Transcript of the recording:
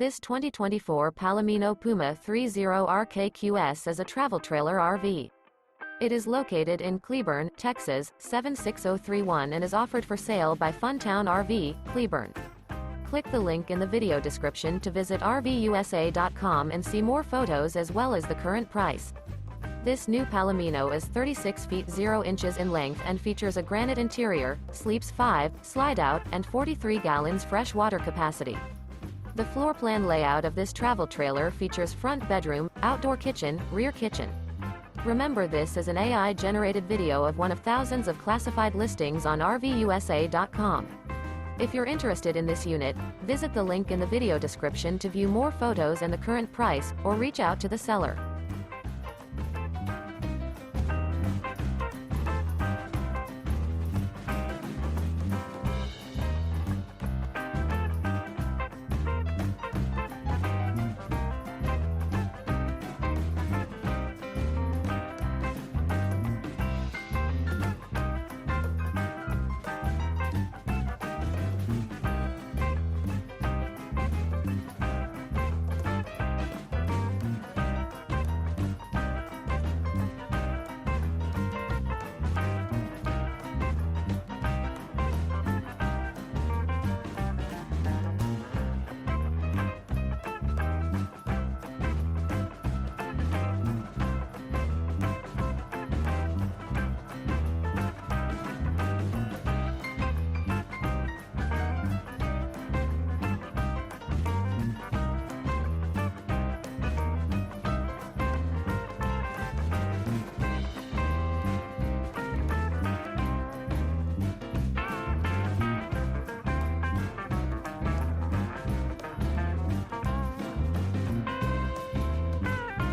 This 2024 Palomino Puma 30RKQS is a travel trailer RV. It is located in Cleburne, Texas, 76031 and is offered for sale by Funtown RV, Cleburne. Click the link in the video description to visit RVUSA.com and see more photos as well as the current price. This new Palomino is 36 feet 0 inches in length and features a granite interior, sleeps 5, slide-out, and 43 gallons fresh water capacity. The floor plan layout of this travel trailer features front bedroom, outdoor kitchen, rear kitchen. Remember, this is an AI-generated video of one of thousands of classified listings on RVUSA.com. If you're interested in this unit, visit the link in the video description to view more photos and the current price, or reach out to the seller.